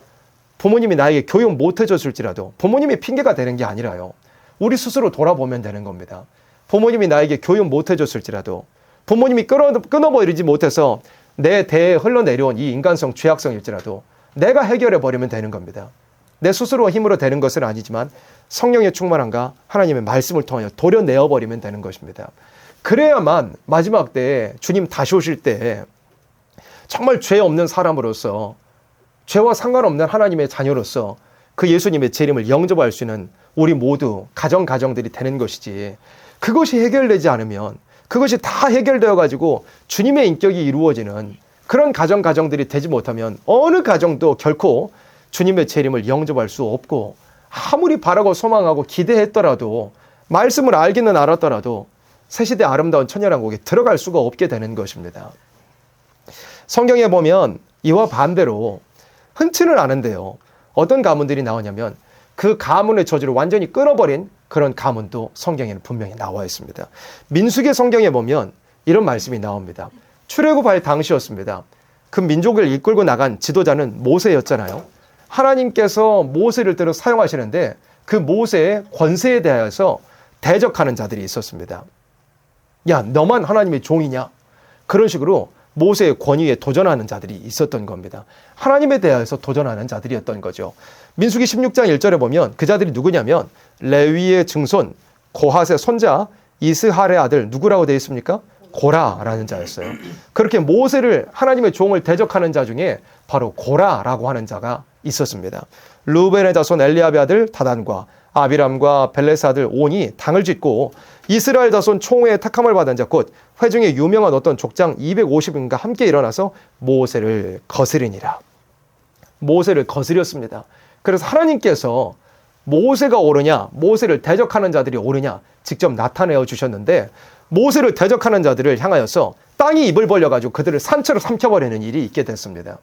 부모님이 나에게 교육 못 해줬을지라도, 부모님이 핑계가 되는 게 아니라요, 우리 스스로 돌아보면 되는 겁니다. 부모님이 나에게 교육 못 해줬을지라도, 부모님이 끊어버리지 못해서 내 대에 흘러내려온 이 인간성 죄악성일지라도 내가 해결해버리면 되는 겁니다. 내 스스로 힘으로 되는 것은 아니지만 성령의 충만함과 하나님의 말씀을 통하여 도려내어버리면 되는 것입니다. 그래야만 마지막 때에 주님 다시 오실 때 정말 죄 없는 사람으로서, 죄와 상관없는 하나님의 자녀로서 그 예수님의 재림을 영접할 수 있는 우리 모두 가정들이 되는 것이지, 그것이 해결되지 않으면, 그것이 다 해결되어 가지고 주님의 인격이 이루어지는 그런 가정들이 되지 못하면 어느 가정도 결코 주님의 재림을 영접할 수 없고, 아무리 바라고 소망하고 기대했더라도, 말씀을 알기는 알았더라도 새시대 아름다운 천년왕국에 들어갈 수가 없게 되는 것입니다. 성경에 보면 이와 반대로 흔치는 않은데요, 어떤 가문들이 나오냐면 그 가문의 저주를 완전히 끊어버린 그런 가문도 성경에는 분명히 나와 있습니다. 민수기 성경에 보면 이런 말씀이 나옵니다. 출애굽할 당시였습니다. 그 민족을 이끌고 나간 지도자는 모세였잖아요. 하나님께서 모세를 들어 사용하시는데 그 모세의 권세에 대하여서 대적하는 자들이 있었습니다. 야, 너만 하나님의 종이냐? 그런 식으로 모세의 권위에 도전하는 자들이 있었던 겁니다. 하나님에 대해서 도전하는 자들이었던 거죠. 민수기 16장 1절에 보면 그 자들이 누구냐면 레위의 증손 고핫의 손자 이스할의 아들 누구라고 되어 있습니까? 고라라는 자였어요. 그렇게 모세를, 하나님의 종을 대적하는 자 중에 바로 고라라고 하는 자가 있었습니다. 르우벤의 자손 엘리압의 아들 다단과 아비람과 벨레스 아들 온이 당을 짓고 이스라엘 자손 총회의 택함을 받은 자 곧 회중에 유명한 어떤 족장 250인과 함께 일어나서 모세를 거스리니라. 모세를 거스렸습니다. 그래서 하나님께서 모세가 옳으냐, 모세를 대적하는 자들이 옳으냐 직접 나타내어 주셨는데, 모세를 대적하는 자들을 향하여서 땅이 입을 벌려가지고 그들을 산채로 삼켜버리는 일이 있게 됐습니다.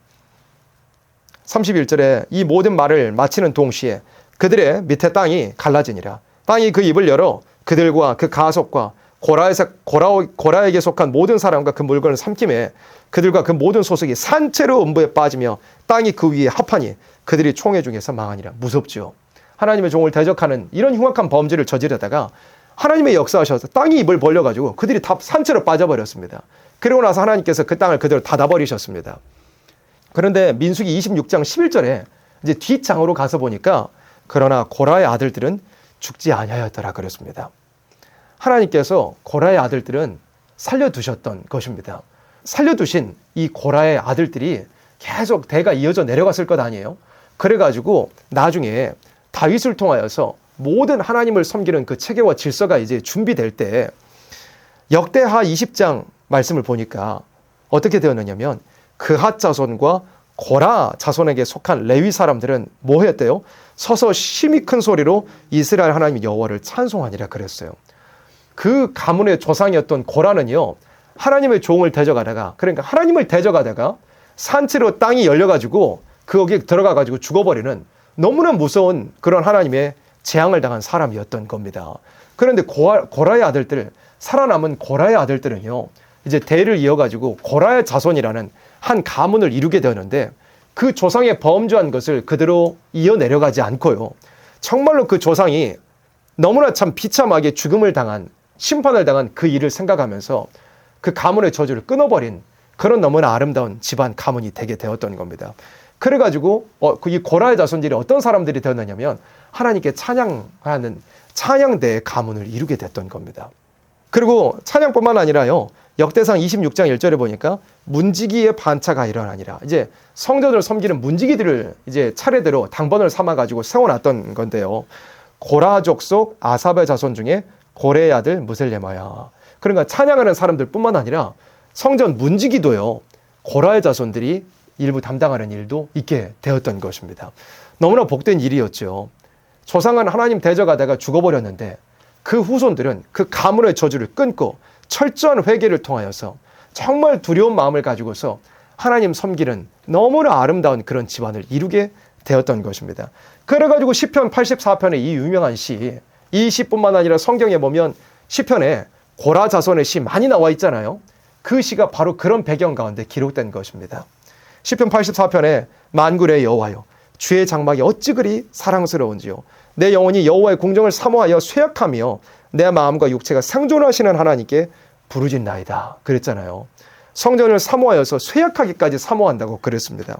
31절에 이 모든 말을 마치는 동시에 그들의 밑에 땅이 갈라지니라. 땅이 그 입을 열어 그들과 그 가속과 고라에게 속한 모든 사람과 그 물건을 삼킴에 그들과 그 모든 소속이 산채로 음부에 빠지며 땅이 그 위에 합하니 그들이 총회 중에서 망하니라. 무섭죠. 하나님의 종을 대적하는 이런 흉악한 범죄를 저지르다가 하나님의 역사하셔서 땅이 입을 벌려가지고 그들이 다 산채로 빠져버렸습니다. 그리고 나서 하나님께서 그 땅을 그대로 닫아버리셨습니다. 그런데 민수기 26장 11절에 이제 뒷장으로 가서 보니까 그러나 고라의 아들들은 죽지 아니하였더라 그랬습니다. 하나님께서 고라의 아들들은 살려두셨던 것입니다. 살려두신 이 고라의 아들들이 계속 대가 이어져 내려갔을 것 아니에요. 그래가지고 나중에 다윗을 통하여서 모든 하나님을 섬기는 그 체계와 질서가 이제 준비될 때 역대하 20장 말씀을 보니까 어떻게 되었느냐면 그핫 자손과 고라 자손에게 속한 레위 사람들은 뭐 했대요? 서서 심히 큰 소리로 이스라엘 하나님 여호와를 찬송하니라 그랬어요. 그 가문의 조상이었던 고라는요, 하나님의 종을 대적하다가, 그러니까 하나님을 대적하다가 산채로 땅이 열려가지고 거기에 들어가가지고 죽어버리는 너무나 무서운 그런 하나님의 재앙을 당한 사람이었던 겁니다. 그런데 고라의 아들들, 살아남은 고라의 아들들은요, 이제 대를 이어가지고 고라의 자손이라는 한 가문을 이루게 되었는데 그 조상의 범죄한 것을 그대로 이어내려가지 않고요, 정말로 그 조상이 너무나 참 비참하게 죽음을 당한, 심판을 당한 그 일을 생각하면서 그 가문의 저주를 끊어버린 그런 너무나 아름다운 집안 가문이 되게 되었던 겁니다. 그래가지고 이 고라의 자손들이 어떤 사람들이 되었느냐면 하나님께 찬양하는 찬양대의 가문을 이루게 됐던 겁니다. 그리고 찬양뿐만 아니라요, 역대상 26장 1절에 보니까 문지기의 반차가 일어나니라. 이제 성전을 섬기는 문지기들을 이제 차례대로 당번을 삼아가지고 세워놨던 건데요. 고라 족속 아삽의 자손 중에 고레의 아들 무셀레마야. 그러니까 찬양하는 사람들 뿐만 아니라 성전 문지기도요, 고라의 자손들이 일부 담당하는 일도 있게 되었던 것입니다. 너무나 복된 일이었죠. 조상은 하나님 대적하다가 죽어버렸는데 그 후손들은 그 가문의 저주를 끊고 철저한 회개를 통하여서 정말 두려운 마음을 가지고서 하나님 섬기는 너무나 아름다운 그런 집안을 이루게 되었던 것입니다. 그래가지고 시편 84편의 이 유명한 시, 이 시뿐만 아니라 성경에 보면 시편에 고라 자손의 시 많이 나와 있잖아요. 그 시가 바로 그런 배경 가운데 기록된 것입니다. 시편 84편에 만군의 여호와여, 주의 장막이 어찌 그리 사랑스러운지요. 내 영혼이 여호와의 공정을 사모하여 쇠약하며 내 마음과 육체가 생존하시는 하나님께 부르짖나이다 그랬잖아요. 성전을 사모하여서 쇠약하기까지 사모한다고 그랬습니다.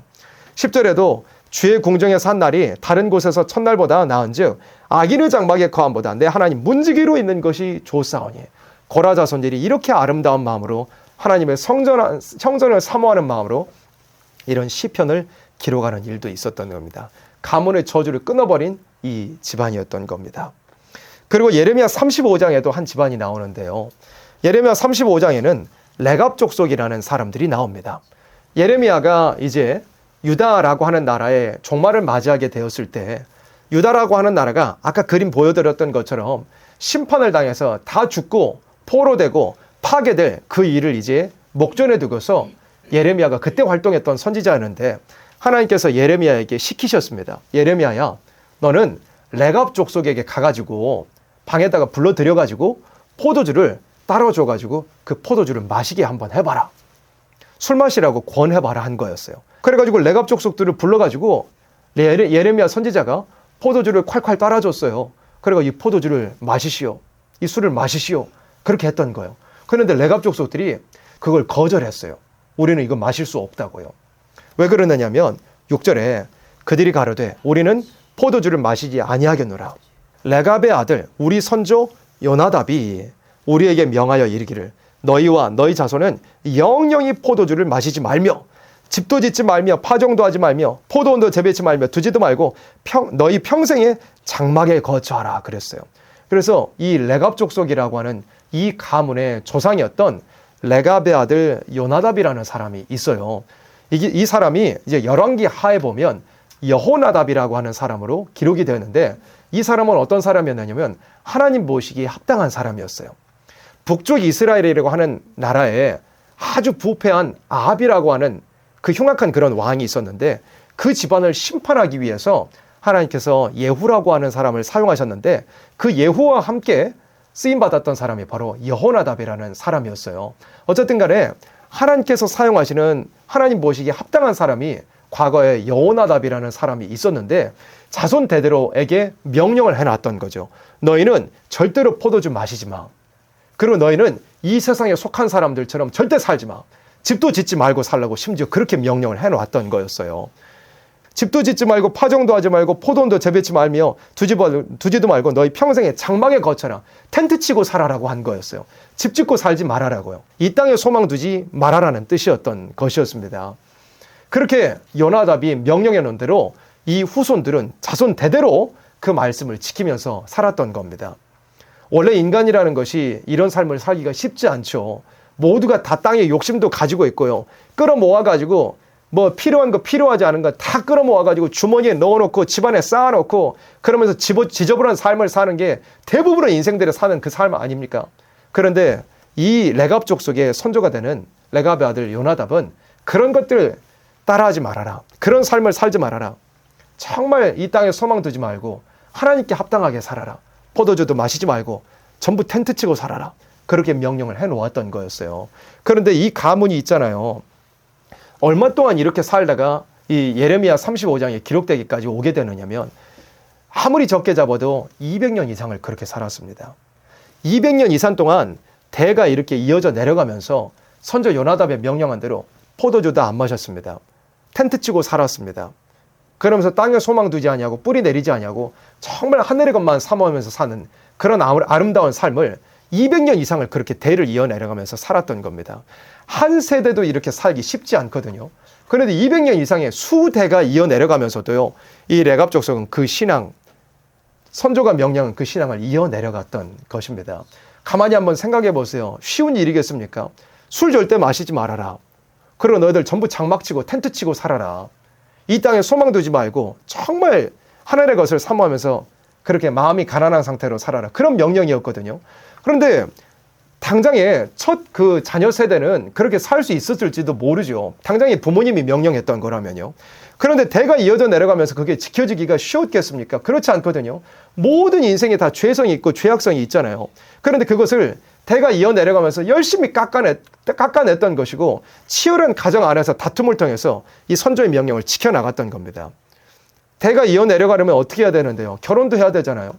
10절에도 주의 궁정에서 한 날이 다른 곳에서 첫날보다 나은즉 악인의 장막에 거함보다 내 하나님 문지기로 있는 것이 좋사오니. 고라 자손들이 이렇게 아름다운 마음으로 하나님의 성전을 사모하는 마음으로 이런 시편을 기록하는 일도 있었던 겁니다. 가문의 저주를 끊어버린 이 집안이었던 겁니다. 그리고 예레미야 35장에도 한 집안이 나오는데요. 예레미야 35장에는 레갑 족속이라는 사람들이 나옵니다. 예레미야가 이제 유다라고 하는 나라의 종말을 맞이하게 되었을 때 유다라고 하는 나라가 아까 그림 보여드렸던 것처럼 심판을 당해서 다 죽고 포로되고 파괴될 그 일을 이제 목전에 두고서 예레미야가 그때 활동했던 선지자였는데 하나님께서 예레미야에게 시키셨습니다. 예레미야야, 너는 레갑 족속에게 가가지고 방에다가 불러들여가지고 포도주를 따라줘가지고 그 포도주를 마시게 한번 해봐라. 술 마시라고 권해봐라 한 거였어요. 그래가지고 레갑 족속들을 불러가지고 예레미야 선지자가 포도주를 콸콸 따라줬어요. 그래서 이 포도주를 마시시오. 이 술을 마시시오. 그렇게 했던 거예요. 그런데 레갑 족속들이 그걸 거절했어요. 우리는 이거 마실 수 없다고요. 왜 그러느냐면 6절에 그들이 가로되 우리는 포도주를 마시지 아니하겠노라. 레갑의 아들 우리 선조 요나답이 우리에게 명하여 이르기를 너희와 너희 자손은 영영이 포도주를 마시지 말며 집도 짓지 말며 파종도 하지 말며 포도원도 재배치 말며 두지도 말고 너희 평생에 장막에 거처하라 그랬어요. 그래서 이 레갑 족속이라고 하는 이 가문의 조상이었던 레갑의 아들 요나답이라는 사람이 있어요. 이 사람이 이제 열왕기 하에 보면 여호나답이라고 하는 사람으로 기록이 되었는데 이 사람은 어떤 사람이었냐면 하나님 모시기에 합당한 사람이었어요. 북쪽 이스라엘이라고 하는 나라에 아주 부패한 아합이라고 하는 그 흉악한 그런 왕이 있었는데 그 집안을 심판하기 위해서 하나님께서 예후라고 하는 사람을 사용하셨는데 그 예후와 함께 쓰임받았던 사람이 바로 여호나답이라는 사람이었어요. 어쨌든 간에 하나님께서 사용하시는 하나님 보시기에 합당한 사람이 과거에 여호나답이라는 사람이 있었는데 자손 대대로에게 명령을 해놨던 거죠. 너희는 절대로 포도주 마시지 마. 그리고 너희는 이 세상에 속한 사람들처럼 절대 살지 마. 집도 짓지 말고 살라고 심지어 그렇게 명령을 해놓았던 거였어요. 집도 짓지 말고 파종도 하지 말고 포도원도 재배치 말며 두지도 말고 너희 평생에 장막에 거쳐라. 텐트 치고 살아라고 한 거였어요. 집 짓고 살지 말아라고요. 이 땅에 소망 두지 말아라는 뜻이었던 것이었습니다. 그렇게 요나답이 명령해 놓은 대로 이 후손들은 자손 대대로 그 말씀을 지키면서 살았던 겁니다. 원래 인간이라는 것이 이런 삶을 살기가 쉽지 않죠. 모두가 다 땅에 욕심도 가지고 있고요. 끌어모아가지고 뭐 필요한 거 필요하지 않은 거 다 끌어모아가지고 주머니에 넣어놓고 집안에 쌓아놓고 그러면서 지저분한 삶을 사는 게 대부분의 인생들이 사는 그 삶 아닙니까? 그런데 이 레갑 족속의 선조가 되는 레갑의 아들 요나답은 그런 것들 따라하지 말아라. 그런 삶을 살지 말아라. 정말 이 땅에 소망 두지 말고 하나님께 합당하게 살아라. 포도주도 마시지 말고 전부 텐트 치고 살아라. 그렇게 명령을 해놓았던 거였어요. 그런데 이 가문이 있잖아요. 얼마 동안 이렇게 살다가 이 예레미야 35장에 기록되기까지 오게 되느냐면 아무리 적게 잡아도 200년 이상을 그렇게 살았습니다. 200년 이상 동안 대가 이렇게 이어져 내려가면서 선조 요나답의 명령한 대로 포도주도 안 마셨습니다. 텐트 치고 살았습니다. 그러면서 땅에 소망 두지 아니하고 뿌리 내리지 아니하고 정말 하늘의 것만 사모하면서 사는 그런 아름다운 삶을 200년 이상을 그렇게 대를 이어 내려가면서 살았던 겁니다. 한 세대도 이렇게 살기 쉽지 않거든요. 그런데 200년 이상의 수대가 이어 내려가면서도요, 이 레갑 족속은 그 신앙, 선조가 명령한 그 신앙을 이어 내려갔던 것입니다. 가만히 한번 생각해 보세요. 쉬운 일이겠습니까? 술 절대 마시지 말아라. 그리고 너희들 전부 장막 치고 텐트 치고 살아라. 이 땅에 소망 두지 말고 정말 하늘의 것을 사모하면서 그렇게 마음이 가난한 상태로 살아라. 그런 명령이었거든요. 그런데 당장에 첫 그 자녀 세대는 그렇게 살 수 있었을지도 모르죠. 당장에 부모님이 명령했던 거라면요. 그런데 대가 이어져 내려가면서 그게 지켜지기가 쉬웠겠습니까? 그렇지 않거든요. 모든 인생에 다 죄성이 있고 죄악성이 있잖아요. 그런데 그것을 대가 이어 내려가면서 열심히 깎아냈던 것이고 치열한 가정 안에서 다툼을 통해서 이 선조의 명령을 지켜나갔던 겁니다. 대가 이어 내려가려면 어떻게 해야 되는데요? 결혼도 해야 되잖아요.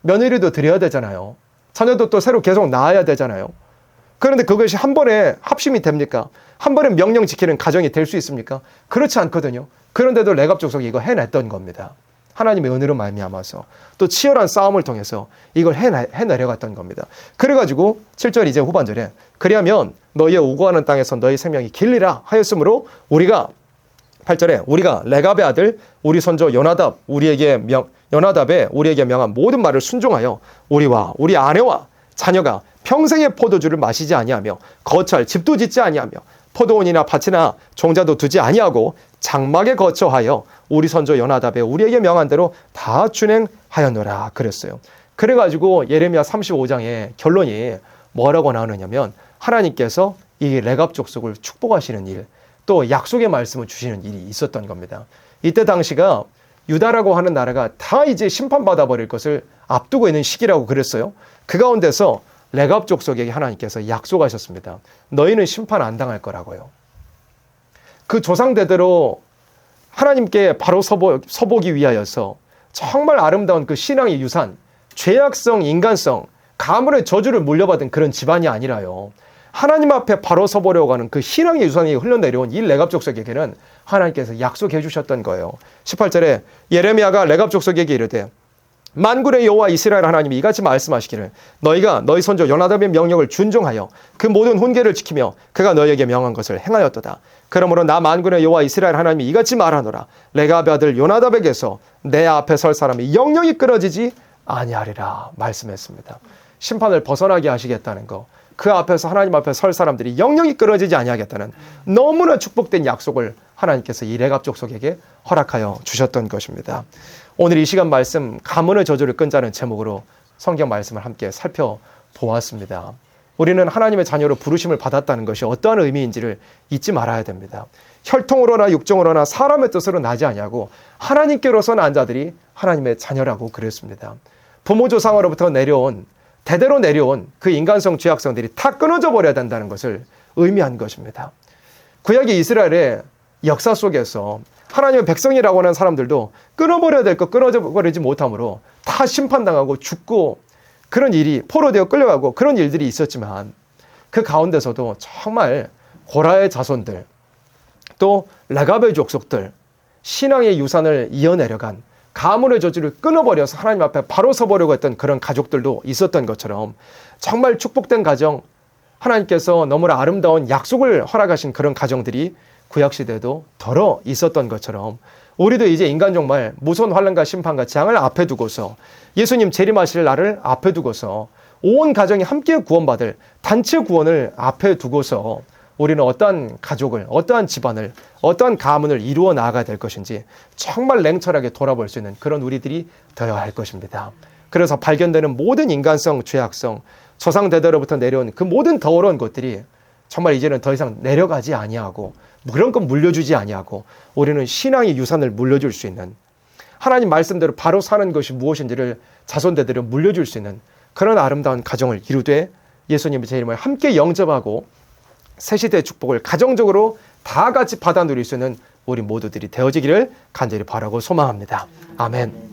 며느리도 드려야 되잖아요. 자녀도 또 새로 계속 낳아야 되잖아요. 그런데 그것이 한 번에 합심이 됩니까? 한 번에 명령 지키는 가정이 될 수 있습니까? 그렇지 않거든요. 그런데도 레갑 족속이 이거 해냈던 겁니다. 하나님의 은혜로 말미암아서 또 치열한 싸움을 통해서 이걸 해내려갔던 겁니다. 그래가지고 7절 이제 후반절에 그리하면 너희의 우고하는 땅에서 너희 생명이 길리라 하였으므로 우리가 8절에 우리가 레갑의 아들 우리 선조 요나답의 우리에게 명한 모든 말을 순종하여 우리와 우리 아내와 자녀가 평생의 포도주를 마시지 아니하며 거처할 집도 짓지 아니하며 포도원이나 밭이나 종자도 두지 아니하고 장막에 거처하여 우리 선조 요나답의 우리에게 명한 대로 다 준행하였노라 그랬어요. 그래가지고 예레미야 35장의 결론이 뭐라고 나오느냐면 하나님께서 이 레갑 족속을 축복하시는 일, 또 약속의 말씀을 주시는 일이 있었던 겁니다. 이때 당시가 유다라고 하는 나라가 다 이제 심판받아 버릴 것을 앞두고 있는 시기라고 그랬어요. 그 가운데서 레갑 족속에게 하나님께서 약속하셨습니다. 너희는 심판 안 당할 거라고요. 그 조상대대로 하나님께 바로 서보기 위하여서 정말 아름다운 그 신앙의 유산, 죄악성, 인간성, 가문의 저주를 물려받은 그런 집안이 아니라요. 하나님 앞에 바로 서보려고 하는 그 신앙의 유산이 흘러내려온 이 레갑 족속에게는 하나님께서 약속해 주셨던 거예요. 18절에 예레미야가 레갑 족속에게 이르되 만군의 여호와 이스라엘 하나님이 이같이 말씀하시기를 너희가 너희 선조 요나답의 명령을 준종하여 그 모든 훈계를 지키며 그가 너희에게 명한 것을 행하였도다. 그러므로 나 만군의 여호와 이스라엘 하나님이 이같이 말하노라. 레갑의 아들 요나답에게서 내 앞에 설 사람이 영영이 끊어지지 아니하리라 말씀했습니다. 심판을 벗어나게 하시겠다는 거, 그 앞에서 하나님 앞에 설 사람들이 영영이 끊어지지 아니하겠다는 너무나 축복된 약속을 하나님께서 이 레갑 족속에게 허락하여 주셨던 것입니다. 오늘 이 시간 말씀 가문의 저주를 끈자는 제목으로 성경 말씀을 함께 살펴보았습니다. 우리는 하나님의 자녀로 부르심을 받았다는 것이 어떠한 의미인지를 잊지 말아야 됩니다. 혈통으로나 육정으로나 사람의 뜻으로 나지 아니하고 하나님께로서 난 자들이 하나님의 자녀라고 그랬습니다. 부모 조상으로부터 내려온 대대로 내려온 그 인간성 죄악성들이 다 끊어져 버려야 된다는 것을 의미한 것입니다. 구약의 이스라엘의 역사 속에서 하나님의 백성이라고 하는 사람들도 끊어버려야 될 것 끊어버리지 못함으로 다 심판당하고 죽고 그런 일이 포로되어 끌려가고 그런 일들이 있었지만 그 가운데서도 정말 고라의 자손들 또 레갑의 족속들 신앙의 유산을 이어내려간 가문의 저주를 끊어버려서 하나님 앞에 바로 서보려고 했던 그런 가족들도 있었던 것처럼 정말 축복된 가정 하나님께서 너무나 아름다운 약속을 허락하신 그런 가정들이 구약시대에도 덜어 있었던 것처럼 우리도 이제 인간 종말 무서운 환난과 심판과 재앙을 앞에 두고서 예수님 재림하실 날을 앞에 두고서 온 가정이 함께 구원받을 단체 구원을 앞에 두고서 우리는 어떠한 가족을, 어떠한 집안을, 어떠한 가문을 이루어 나아가야 될 것인지 정말 냉철하게 돌아볼 수 있는 그런 우리들이 되어야 할 것입니다. 그래서 발견되는 모든 인간성, 죄악성, 조상대대로부터 내려온 그 모든 더러운 것들이 정말 이제는 더 이상 내려가지 아니하고 그런 것 물려주지 아니하고 우리는 신앙의 유산을 물려줄 수 있는 하나님 말씀대로 바로 사는 것이 무엇인지를 자손대대로 물려줄 수 있는 그런 아름다운 가정을 이루되 예수님의 재림을 함께 영접하고 새시대의 축복을 가정적으로 다 같이 받아 누릴 수 있는 우리 모두들이 되어지기를 간절히 바라고 소망합니다. 아멘.